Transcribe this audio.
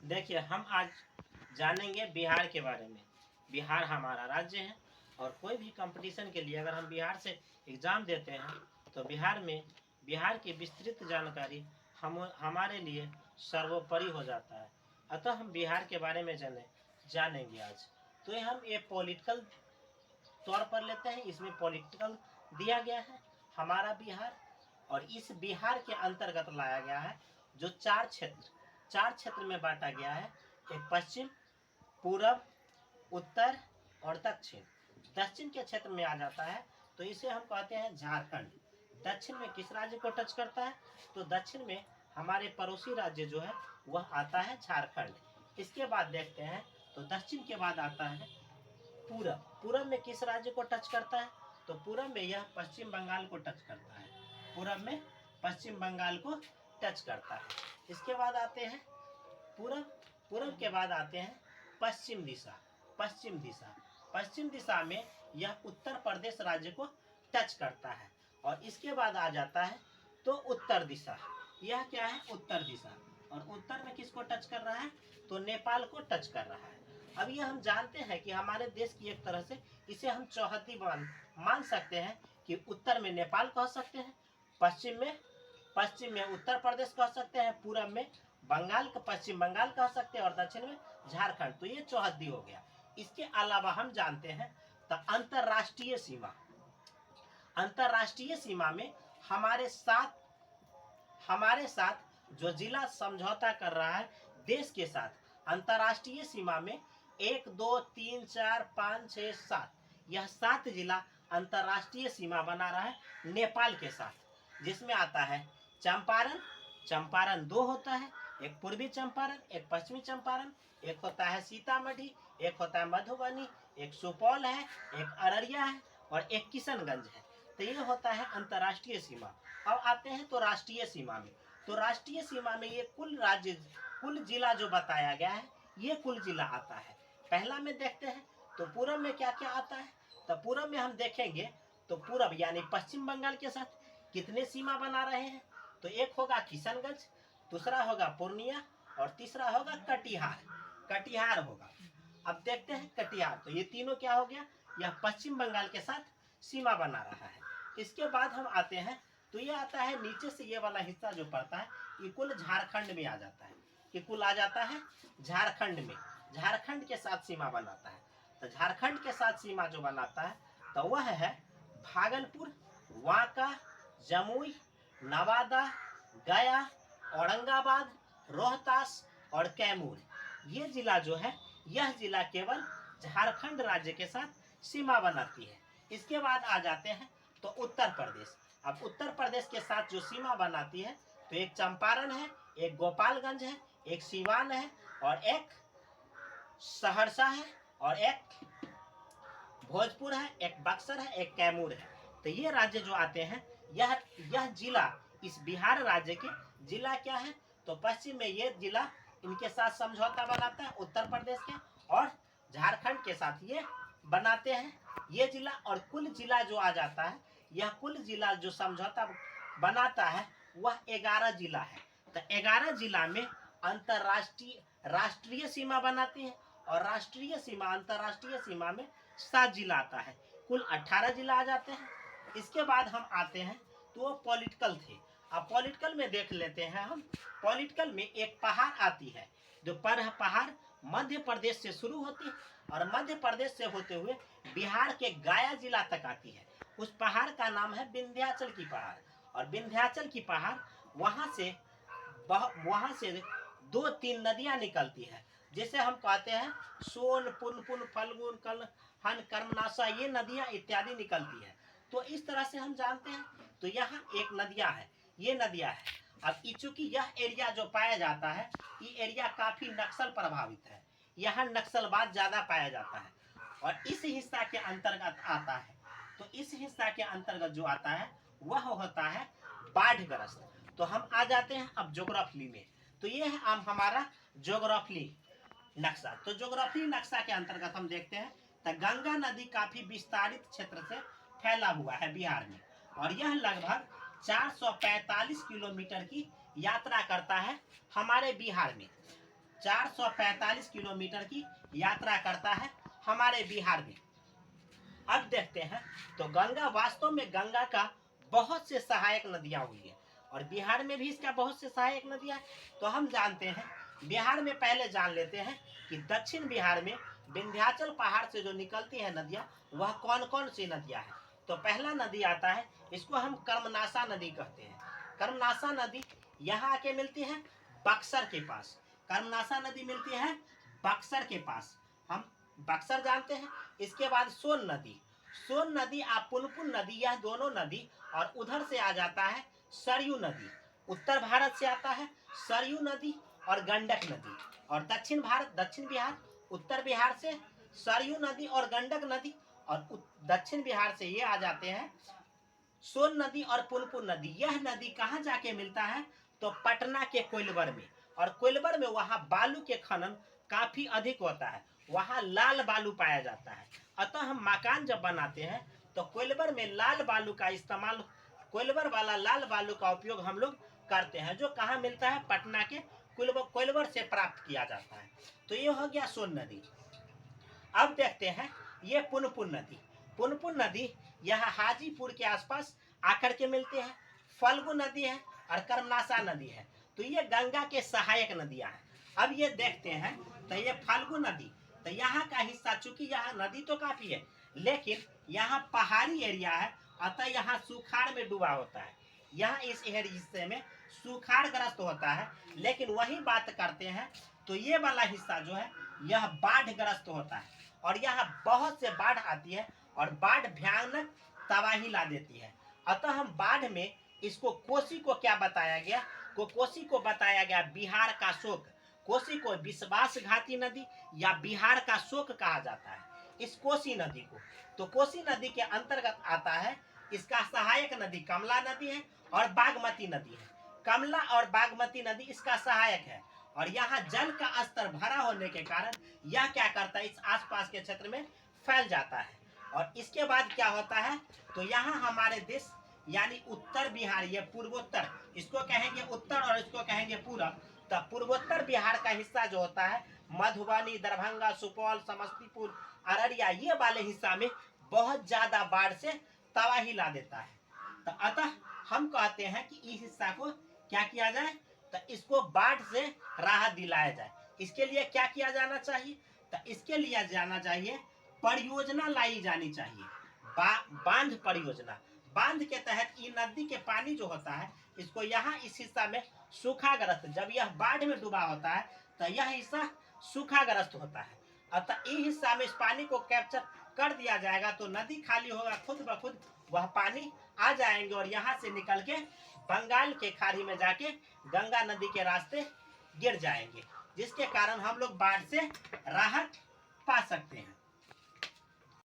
देखिए, हम आज जानेंगे बिहार के बारे में। बिहार हमारा राज्य है और कोई भी कंपटीशन के लिए अगर हम बिहार से एग्ज़ाम देते हैं तो बिहार की विस्तृत जानकारी हमारे लिए सर्वोपरि हो जाता है। अतः हम बिहार के बारे में जानेंगे आज। तो ये हम ये पॉलिटिकल तौर पर लेते हैं। इसमें पॉलिटिकल दिया गया है हमारा बिहार, और इस बिहार के अंतर्गत लाया गया है जो चार क्षेत्र में बांटा गया है। एक पश्चिम, पूरब, उत्तर और दक्षिण। दक्षिण के क्षेत्र में आ जाता है तो इसे हम कहते हैं झारखंड। दक्षिण में किस राज्य को टच करता है? तो दक्षिण में हमारे पड़ोसी राज्य जो है वह आता है झारखंड। इसके बाद देखते हैं तो दक्षिण के बाद आता है पूरब। पूरब में किस राज्य को टच करता है? तो पूरब में यह पश्चिम बंगाल को टच करता है। पूरब में पश्चिम बंगाल को टच करता है। इसके बाद आते हैं पूरब के बाद आते हैं पश्चिम दिशा। पश्चिम दिशा में यह उत्तर प्रदेश राज्य को टच करता है। और इसके बाद आ जाता है तो उत्तर दिशा। यह क्या है? उत्तर दिशा। और उत्तर में किसको टच कर रहा है? तो नेपाल को टच कर रहा है। अब ये हम जानते हैं कि हमारे देश की एक तरह से इसे हम चौहद्दी मान सकते हैं कि उत्तर में नेपाल कह सकते हैं, पश्चिम में उत्तर प्रदेश कह सकते हैं, पूरब में पश्चिम बंगाल कह सकते हैं और दक्षिण में झारखंड। तो ये चौहद्दी हो गया। इसके अलावा हम जानते हैं तो अंतर्राष्ट्रीय सीमा में हमारे साथ जो जिला समझौता कर रहा है देश के साथ, अंतर्राष्ट्रीय सीमा में 1, 2, 3, 4, 5, 6, 7, यह 7 जिला अंतर्राष्ट्रीय सीमा बना रहा है नेपाल के साथ। जिसमें आता है चंपारण 2 होता है, एक पूर्वी चंपारण, एक पश्चिमी चंपारण, एक होता है सीतामढ़ी, एक होता है मधुबनी, एक सुपौल है, एक अररिया है और एक किशनगंज है। तो ये होता है अंतर्राष्ट्रीय सीमा। अब आते हैं तो राष्ट्रीय सीमा में। तो राष्ट्रीय सीमा में ये कुल जिला जो बताया गया है ये कुल जिला आता है। पहला में देखते हैं तो पूरब में क्या क्या आता है। तो पूरब में हम देखेंगे तो पूरब यानी पश्चिम बंगाल के साथ कितने सीमा बना रहे हैं? तो एक होगा किशनगंज, दूसरा होगा पूर्णिया और तीसरा होगा कटिहार होगा। अब देखते हैं कटिहार। तो ये तीनों क्या हो गया? यह पश्चिम बंगाल के साथ सीमा बना रहा है। इसके बाद हम आते हैं तो ये आता है नीचे से, ये वाला हिस्सा जो पड़ता है ये कुल झारखंड में आ जाता है। ये कुल आ जाता है झारखंड में, झारखंड के साथ सीमा बनाता है। तो झारखंड के साथ सीमा जो बनाता है तो वह है भागलपुर, बांका, जमुई, नवादा, गया, औरंगाबाद, रोहतास और कैमूर। ये जिला जो है यह जिला केवल झारखंड राज्य के साथ सीमा बनाती है। इसके बाद आ जाते हैं तो उत्तर प्रदेश। अब उत्तर प्रदेश के साथ जो सीमा बनाती है तो एक चंपारण है, एक गोपालगंज है, एक सिवान है और एक सहरसा है और एक भोजपुर है, एक बक्सर है, एक कैमूर है। तो ये राज्य जो आते हैं यह जिला इस बिहार राज्य के जिला क्या है? तो पश्चिम में ये जिला इनके साथ समझौता बनाता है उत्तर प्रदेश के, और झारखंड के साथ ये बनाते हैं ये जिला। और कुल जिला जो आ जाता है, यह कुल जिला जो समझौता बनाता है वह 11 जिला है। तो 11 जिला में राष्ट्रीय सीमा बनाती है और अंतर्राष्ट्रीय सीमा में 7 जिला आता है। कुल 18 जिला आ जाते हैं। इसके बाद हम आते हैं तो वो पॉलिटिकल थे। अब पॉलिटिकल में देख लेते हैं हम। पॉलिटिकल में एक पहाड़ आती है जो पहाड़ मध्य प्रदेश से शुरू होती है और मध्य प्रदेश से होते हुए बिहार के गया जिला तक आती है। उस पहाड़ का नाम है विंध्याचल की पहाड़। और विंध्याचल की पहाड़ वहां से 2-3 नदियां निकलती है, जिसे हम कहते हैं सोन, पुनपुन, फल्गुन, कलहन, कर्मनाशा, ये नदियां इत्यादि निकलती है। तो इस तरह से हम जानते हैं। तो यहाँ एक नदियां है, ये नदियां है। अब चूंकि यह एरिया जो पाया जाता है ये एरिया काफी नक्सल प्रभावित है, यहाँ नक्सलवाद ज्यादा पाया जाता है और इस हिस्सा के अंतर्गत आता है। तो इस हिस्सा के अंतर्गत जो आता है वह होता है बाढ़ग्रस्त। तो हम आ जाते हैं अब ज्योग्राफी में। तो ये है हमारा ज्योग्राफी नक्शा। तो ज्योग्राफी नक्शा के अंतर्गत हम देखते हैं तो गंगा नदी काफी विस्तारित क्षेत्र से फैला हुआ है बिहार में, और यह लगभग 445 किलोमीटर की यात्रा करता है हमारे बिहार में। 445 किलोमीटर की यात्रा करता है हमारे बिहार में। अब देखते हैं तो गंगा, वास्तव में गंगा का बहुत से सहायक नदियां हुई है और बिहार में भी इसका बहुत से सहायक नदियां। तो हम जानते हैं बिहार में, पहले जान लेते हैं कि दक्षिण बिहार में विंध्याचल पहाड़ से जो निकलती है नदियां, वह कौन कौन सी नदियां हैं। तो पहला नदी आता है, इसको हम कर्मनाशा नदी कहते हैं। कर्मनाशा नदी यहाँ आके मिलती है बक्सर के पास। कर्मनाशा नदी मिलती है बक्सर के पास, हम बक्सर जानते हैं। इसके बाद सोन नदी, सोन नदी आप पुनपुन नदी, यह दोनों नदी, और उधर से आ जाता है सरयू नदी। उत्तर भारत से आता है सरयू नदी और गंडक नदी, और दक्षिण भारत, दक्षिण बिहार, उत्तर बिहार से सरयू नदी और गंडक नदी, और दक्षिण बिहार से ये आ जाते हैं सोन नदी और पुनपुन नदी। यह नदी कहाँ जाके मिलता है, तो पटना के कोइलवर में। और कोइलवर में वहां बालू के खनन काफी अधिक होता है, वहां लाल बालू पाया जाता है। अतः हम मकान जब बनाते हैं तो कोइलवर में लाल बालू का इस्तेमाल, कोइलवर वाला लाल बालू का उपयोग हम लोग करते हैं, जो कहाँ मिलता है, पटना के कोइलवर से प्राप्त किया जाता है। तो ये हो गया सोन नदी। अब देखते हैं ये पुनपुन नदी। पुनपुन नदी यह हाजीपुर के आसपास आकर के मिलते हैं। फल्गु नदी है और कर्मनाशा नदी है। तो ये गंगा के सहायक नदियां हैं। अब ये देखते हैं तो ये फल्गु नदी, तो यहाँ का हिस्सा, चूंकि यहाँ नदी तो काफी है लेकिन यहाँ पहाड़ी एरिया है, अतः यहाँ सुखाड़ में डूबा होता है। यहाँ इस हिस्से में सुखाड़ग्रस्त होता है। लेकिन वही बात करते हैं तो ये वाला हिस्सा जो है यह बाढ़ग्रस्त होता है, और यहाँ बहुत से बाढ़ आती है और बाढ़ भयानक तबाही ला देती है। अतः हम बाढ़ में इसको, कोसी को क्या बताया गया, कोसी को बताया गया बिहार का शोक। कोसी को विश्वासघाती नदी या बिहार का शोक कहा जाता है इस कोसी नदी को। तो कोसी नदी के अंतर्गत आता है, इसका सहायक नदी कमला नदी है और बागमती नदी है। कमला और बागमती नदी इसका सहायक है, और यहाँ जल का स्तर भरा होने के कारण यह क्या करता है, इस आसपास के क्षेत्र में फैल जाता है। और इसके बाद क्या होता है, तो यहाँ हमारे देश यानी उत्तर बिहार, ये पूर्वोत्तर, इसको कहेंगे उत्तर और इसको कहेंगे पूरब। तो पूर्वोत्तर बिहार का हिस्सा जो होता है, मधुबनी, दरभंगा, सुपौल, समस्तीपुर, अररिया, ये वाले हिस्सा में बहुत ज्यादा बाढ़ से तबाही ला देता है। तो अतः हम कहते हैं कि इस हिस्सा को क्या किया जाए, तो इसको बाढ़ से राहत दिलाया जाए। इसके लिए क्या किया जाना चाहिए, तो इसके लिए जाना चाहिए, परियोजना लाई जानी चाहिए, बांध परियोजना। बांध के तहत ये नदी के पानी जो होता है, इसको यहाँ इस हिस्सा में सूखाग्रस्त, जब यह बाढ़ में डूबा होता है तो यह हिस्सा सूखाग्रस्त होता है। अतः इस हिस्सा में इस पानी को कैप्चर कर दिया जाएगा तो नदी खाली होगा, खुद ब खुद वह पानी आ जाएंगे और यहाँ से निकल के बंगाल के खाड़ी में जाके गंगा नदी के रास्ते गिर जाएंगे, जिसके कारण हम लोग बाढ़ से राहत पा सकते हैं।